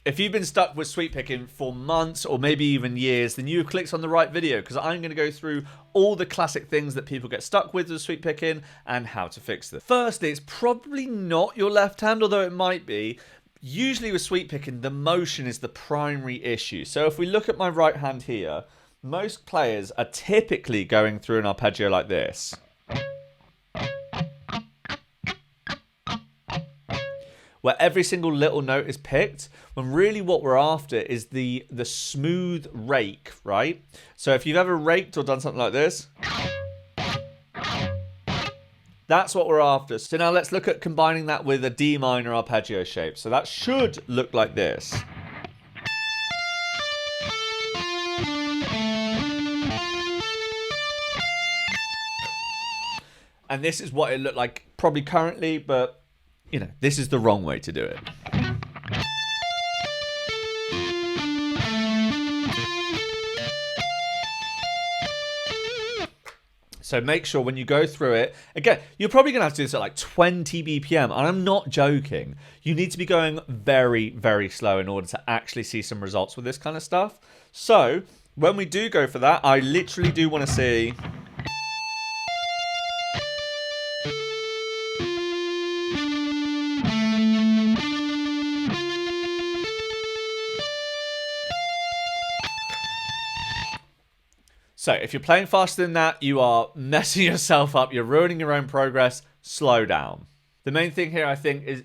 If you've been stuck with sweep picking for months or maybe even years, then you've clicked on the right video, because I'm going to go through all the classic things that people get stuck with sweep picking and how to fix them. Firstly, it's probably not your left hand, although it might be. Usually with sweep picking, the motion is the primary issue. So if we look at my right hand here, most players are typically going through an arpeggio like this, where every single little note is picked, when really what we're after is the smooth rake, right? So if you've ever raked or done something like this, that's what we're after. So now let's look at combining that with a D minor arpeggio shape. So that should look like this. And this is what it looked like probably currently, but you know, this is the wrong way to do it. So make sure when you go through it, again, you're probably going to have to do this at like 20 BPM, and I'm not joking. You need to be going very, very slow in order to actually see some results with this kind of stuff. So when we do go for that, I literally do want to see... So if you're playing faster than that, you are messing yourself up. You're ruining your own progress. Slow down. The main thing here, I think, is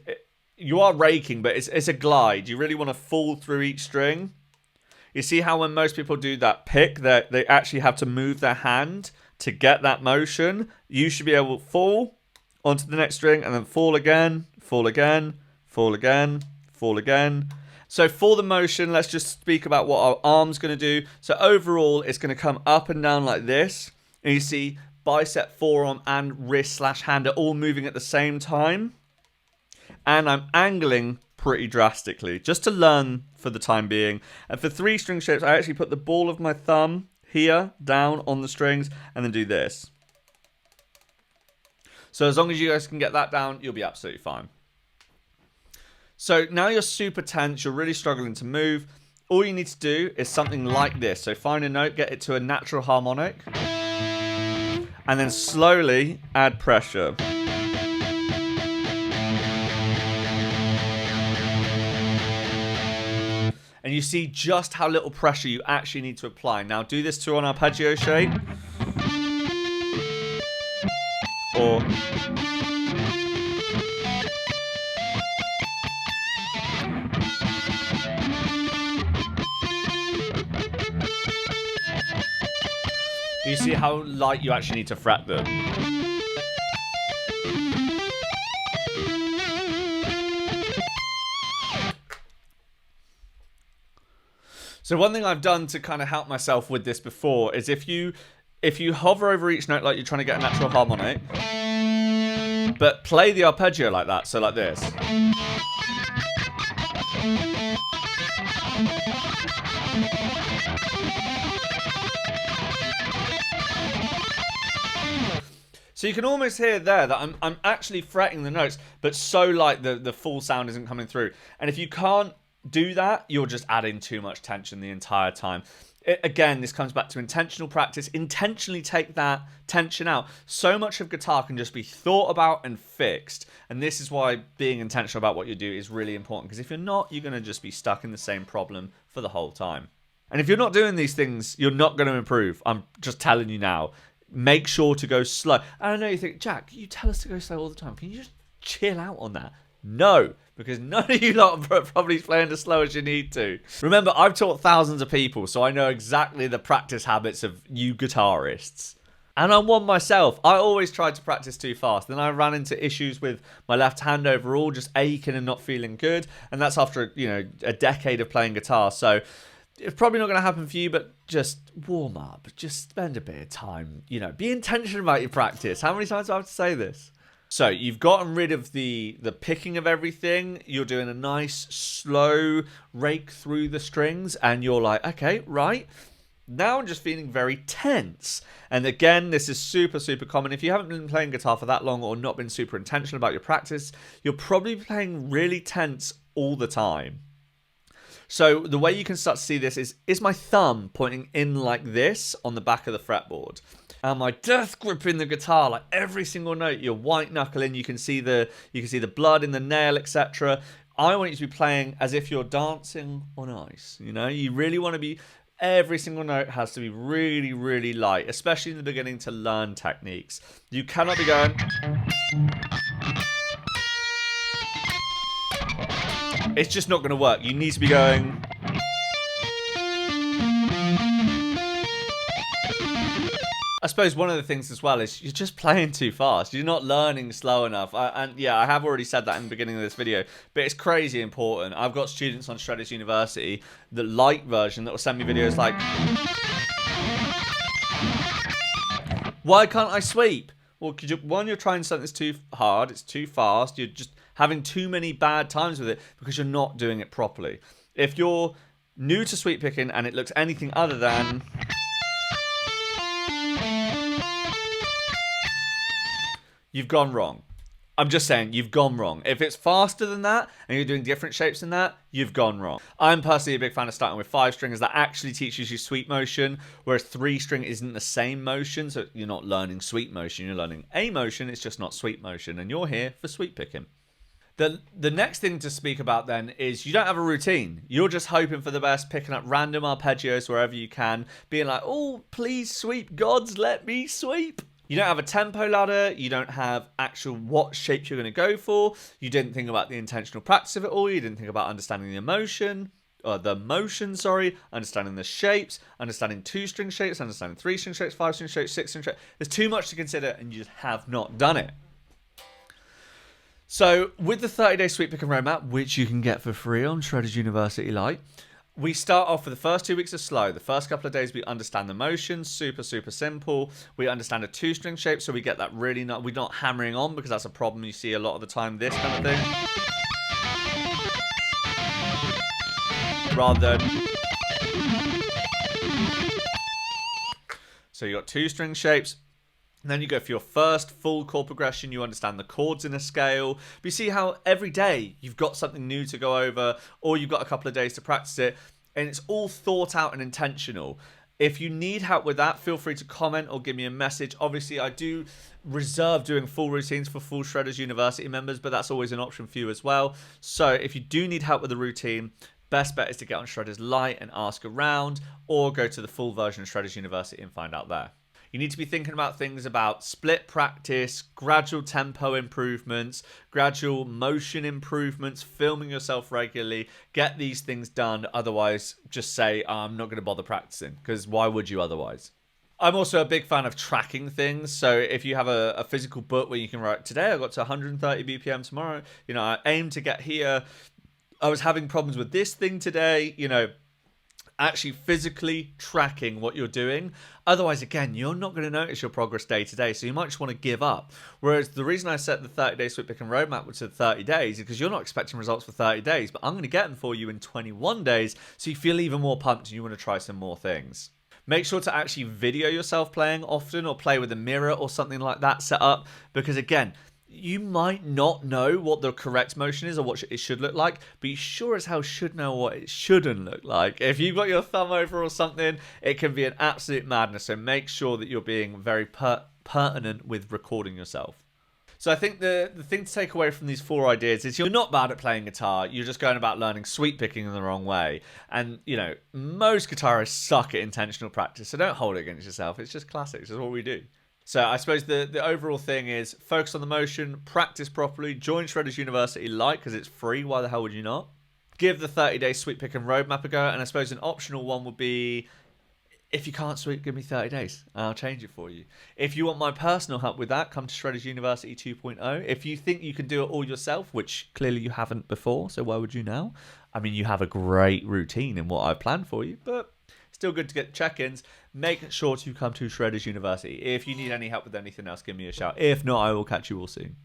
you are raking, but it's a glide. You really want to fall through each string. You see how when most people do that pick, they actually have to move their hand to get that motion. You should be able to fall onto the next string and then fall again, fall again, fall again, fall again. So for the motion, let's just speak about what our arm's going to do. So overall, it's going to come up and down like this. And you see bicep, forearm, and wrist/hand are all moving at the same time. And I'm angling pretty drastically, just to learn for the time being. And for 3 string shapes, I actually put the ball of my thumb here, down on the strings, and then do this. So as long as you guys can get that down, you'll be absolutely fine. So now you're super tense, you're really struggling to move. All you need to do is something like this. So find a note, get it to a natural harmonic, and then slowly add pressure. And you see just how little pressure you actually need to apply. Now do this to an arpeggio shape. Or... you see how light you actually need to fret them. So one thing I've done to kind of help myself with this before is if you hover over each note like you're trying to get a natural harmonic, but play the arpeggio like that, so like this. So you can almost hear there that I'm actually fretting the notes, but so light the full sound isn't coming through. And if you can't do that, you're just adding too much tension the entire time. Again, this comes back to intentional practice. Intentionally take that tension out. So much of guitar can just be thought about and fixed. And this is why being intentional about what you do is really important. Because if you're not, you're going to just be stuck in the same problem for the whole time. And if you're not doing these things, you're not going to improve. I'm just telling you now. Make sure to go slow. And I know you think, Jack, you tell us to go slow all the time. Can you just chill out on that? No, because none of you lot are probably playing as slow as you need to. Remember, I've taught thousands of people, so I know exactly the practice habits of you guitarists. And I'm one myself. I always tried to practice too fast. Then I ran into issues with my left hand overall, just aching and not feeling good. And that's after, a decade of playing guitar. So it's probably not going to happen for you, but just warm up. Just spend a bit of time. Be intentional about your practice. How many times do I have to say this? So you've gotten rid of the picking of everything. You're doing a nice, slow rake through the strings. And you're like, okay, right. Now I'm just feeling very tense. And again, this is super, super common. If you haven't been playing guitar for that long or not been super intentional about your practice, you're probably playing really tense all the time. So the way you can start to see this is my thumb pointing in like this on the back of the fretboard. And my death gripping the guitar, like every single note, you're white knuckling, you can see the blood in the nail, etc. I want you to be playing as if you're dancing on ice. You know, you really want to be, every single note has to be really, really light, especially in the beginning to learn techniques. You cannot be going. It's just not going to work. You need to be going. I suppose one of the things as well is you're just playing too fast. You're not learning slow enough. And yeah, I have already said that in the beginning of this video, but it's crazy important. I've got students on Shredders University, the light version, that will send me videos like, why can't I sweep? Well, one, you're trying something that's too hard, it's too fast, you're just having too many bad times with it because you're not doing it properly. If you're new to sweep picking and it looks anything other than, you've gone wrong. I'm just saying, you've gone wrong. If it's faster than that and you're doing different shapes than that, you've gone wrong. I'm personally a big fan of starting with 5 stringers. That actually teaches you sweep motion, whereas 3 string isn't the same motion. So you're not learning sweep motion, you're learning A motion, it's just not sweep motion. And you're here for sweep picking. The next thing to speak about then is you don't have a routine. You're just hoping for the best, picking up random arpeggios wherever you can, being like, oh, please sweep, gods, let me sweep. You don't have a tempo ladder. You don't have actual what shapes you're going to go for. You didn't think about the intentional practice of it all. You didn't think about understanding the motion, understanding the shapes, understanding 2-string shapes, understanding 3-string shapes, 5-string shapes, 6-string shapes. There's too much to consider and you just have not done it. So with the 30-day sweep picking roadmap, which you can get for free on Shredders University Lite, we start off with the first 2 weeks are slow. The first couple of days we understand the motion, super, super simple. We understand a 2-string shape, so we get that really not, we're not hammering on because that's a problem you see a lot of the time, this kind of thing. Rather than... So you got 2-string shapes. And then you go for your first full chord progression, you understand the chords in a scale. But you see how every day you've got something new to go over, or you've got a couple of days to practice it, and it's all thought out and intentional. If you need help with that, feel free to comment or give me a message. Obviously, I do reserve doing full routines for full Shredders University members, but that's always an option for you as well. So if you do need help with the routine, best bet is to get on Shredders Lite and ask around, or go to the full version of Shredders University and find out there. You need to be thinking about things about split practice, gradual tempo improvements, gradual motion improvements, filming yourself regularly. Get these things done. Otherwise, just say, I'm not going to bother practicing, because why would you otherwise? I'm also a big fan of tracking things. So if you have a physical book where you can write, today I got to 130 BPM, tomorrow, you know, I aim to get here. I was having problems with this thing today, you know, actually physically tracking what you're doing. Otherwise, again, you're not going to notice your progress day to day, so you might just want to give up. Whereas the reason I set the 30-day sweep picking roadmap to 30 days is because you're not expecting results for 30 days, but I'm going to get them for you in 21 days, so you feel even more pumped and you want to try some more things. Make sure to actually video yourself playing often, or play with a mirror or something like that set up, because again, you might not know what the correct motion is or what it should look like, but you sure as hell should know what it shouldn't look like. If you've got your thumb over or something, it can be an absolute madness. So make sure that you're being very pertinent with recording yourself. So I think the thing to take away from these 4 ideas is you're not bad at playing guitar. You're just going about learning sweep picking in the wrong way. And, you know, most guitarists suck at intentional practice. So don't hold it against yourself. It's just classics. It's what we do. So I suppose the overall thing is focus on the motion, practice properly, join Shredders University Lite because it's free. Why the hell would you not? Give the 30-day sweep picking roadmap a go. And I suppose an optional one would be, if you can't sweep, give me 30 days. And I'll change it for you. If you want my personal help with that, come to Shredders University 2.0. If you think you can do it all yourself, which clearly you haven't before, so why would you now? I mean, you have a great routine in what I've planned for you, but still good to get check-ins. Make sure to come to Shredders University. If you need any help with anything else, give me a shout. If not, I will catch you all soon.